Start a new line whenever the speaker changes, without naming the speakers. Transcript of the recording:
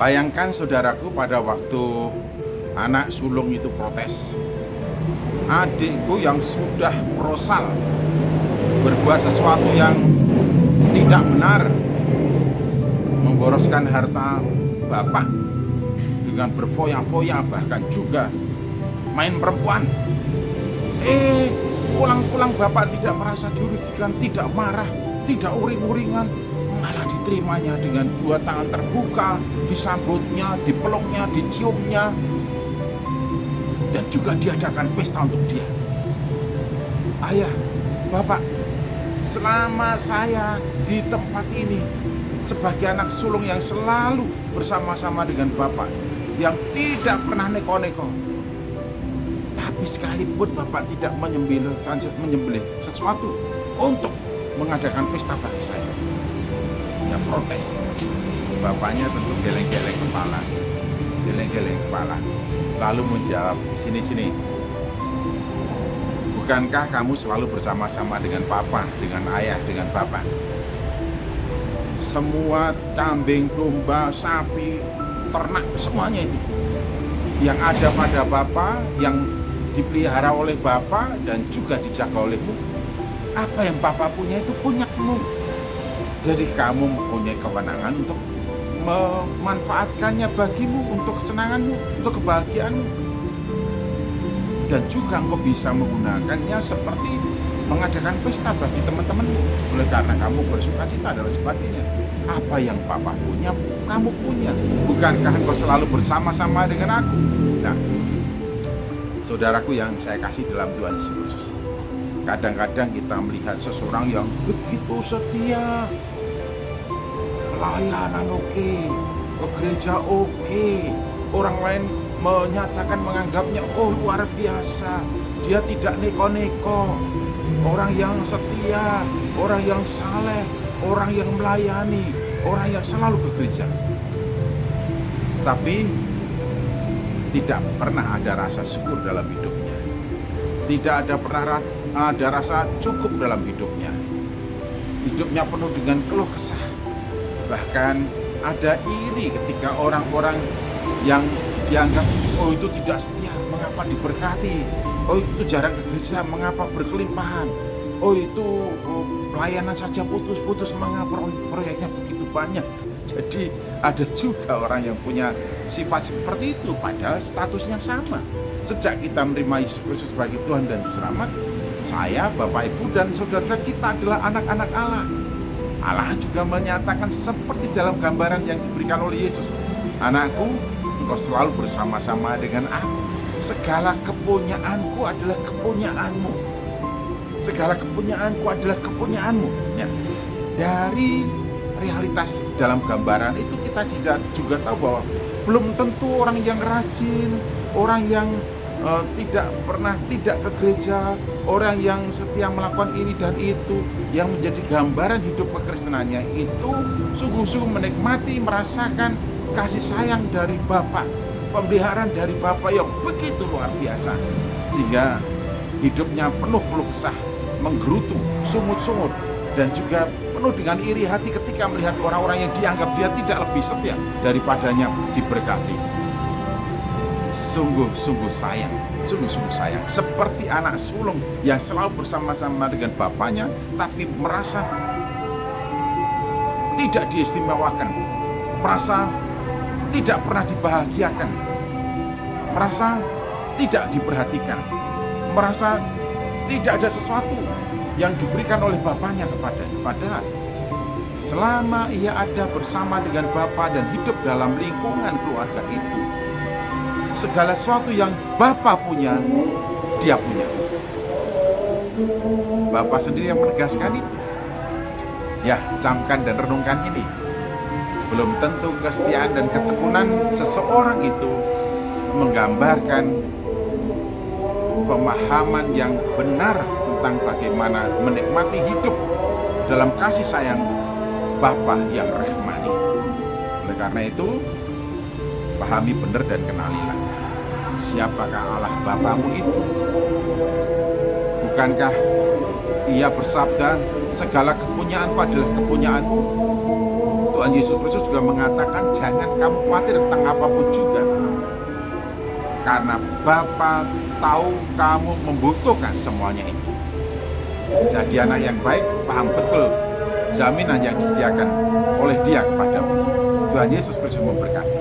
Bayangkan saudaraku, pada waktu anak sulung itu protes, adikku yang sudah merosal, berbuat sesuatu yang tidak benar, memboroskan harta bapak dengan berfoya-foya, bahkan juga main perempuan. Pulang-pulang bapak tidak merasa dirugikan, tidak marah, tidak uring-uringan, malah diterimanya dengan dua tangan terbuka, disambutnya, dipeluknya, diciumnya, dan juga diadakan pesta untuk dia. Ayah, bapak, selama saya di tempat ini sebagai anak sulung yang selalu bersama-sama dengan bapak, yang tidak pernah neko-neko, tapi sekalipun bapak tidak menyembelih sesuatu untuk mengadakan pesta bagi saya, dia protes. Bapaknya tentu geleng-geleng kepala, lalu menjawab, sini, bukankah kamu selalu bersama-sama dengan papa, dengan ayah, dengan bapak? Semua kambing, domba, sapi, ternak, semuanya itu yang ada pada bapak, yang dipelihara oleh bapak dan juga dijaga olehmu, apa yang bapak punya itu punyamu. Jadi kamu mempunyai kewenangan untuk memanfaatkannya bagimu, untuk kesenanganmu, untuk kebahagiaanmu, dan juga engkau bisa menggunakannya seperti mengadakan pesta bagi teman-temanmu, oleh karena kamu bersuka cita dan sebagainya. Apa yang Papa punya, kamu punya. Bukankah engkau selalu bersama-sama dengan aku? Nah, saudaraku yang saya kasih dalam Tuhan Yesus Kristus, kadang-kadang kita melihat seseorang yang begitu setia, pelayanan oke, ke gereja oke, orang lain menganggapnya luar biasa, dia tidak neko-neko, orang yang setia, orang yang saleh, orang yang melayani, orang yang selalu ke gereja, tapi tidak pernah ada rasa syukur dalam hidupnya, tidak pernah ada rasa cukup dalam hidupnya. Hidupnya penuh dengan keluh kesah, bahkan ada iri ketika orang-orang yang dianggap itu tidak setia, mengapa diberkati, itu jarang ke gereja, mengapa berkelimpahan, itu pelayanan saja putus-putus, mengapa proyeknya begitu banyak. Jadi ada juga orang yang punya sifat seperti itu, padahal statusnya sama. Sejak kita menerima Yesus Kristus sebagai Tuhan dan Juru Selamat, saya, Bapak, Ibu, dan saudara kita adalah anak-anak Allah. Allah juga menyatakan seperti dalam gambaran yang diberikan oleh Yesus, anakku, engkau selalu bersama-sama dengan aku. Segala kepunyaanku adalah kepunyaanmu. Segala kepunyaanku adalah kepunyaanmu. Ya. Dari realitas dalam gambaran itu kita juga tahu bahwa belum tentu orang yang rajin, orang yang tidak ke gereja, orang yang setia melakukan ini dan itu, yang menjadi gambaran hidup kekristenannya itu sungguh-sungguh menikmati, merasakan kasih sayang dari Bapa, pemeliharaan dari Bapa yang begitu luar biasa, sehingga hidupnya penuh keluh kesah, menggerutu, sungut-sungut, dan juga penuh dengan iri hati ketika melihat orang-orang yang dianggap dia tidak lebih setia daripadanya diberkati. Sungguh-sungguh sayang, seperti anak sulung yang selalu bersama-sama dengan bapaknya, tapi merasa tidak diistimewakan, merasa tidak pernah dibahagiakan, merasa tidak diperhatikan, merasa tidak ada sesuatu yang diberikan oleh bapaknya kepadanya. Padahal selama ia ada bersama dengan Bapa dan hidup dalam lingkungan keluarga itu, segala sesuatu yang Bapa punya, dia punya. Bapa sendiri yang menegaskan itu. Ya, camkan dan renungkan ini. Belum tentu kesetiaan dan ketekunan seseorang itu menggambarkan pemahaman yang benar tentang bagaimana menikmati hidup dalam kasih sayang Bapa yang rahmani. Oleh karena itu, pahami benar dan kenalilah siapakah Allah Bapamu itu. Bukankah Ia bersabda, segala kepunyaanku adalah kepunyaanmu? Tuhan Yesus Kristus juga mengatakan jangan kamu khawatir tentang apapun juga. Karena Bapa tahu kamu membutuhkan semuanya ini. Jadi anak yang baik paham betul jaminan yang disediakan oleh Dia kepadamu. Tuhan Yesus Kristus memberkati.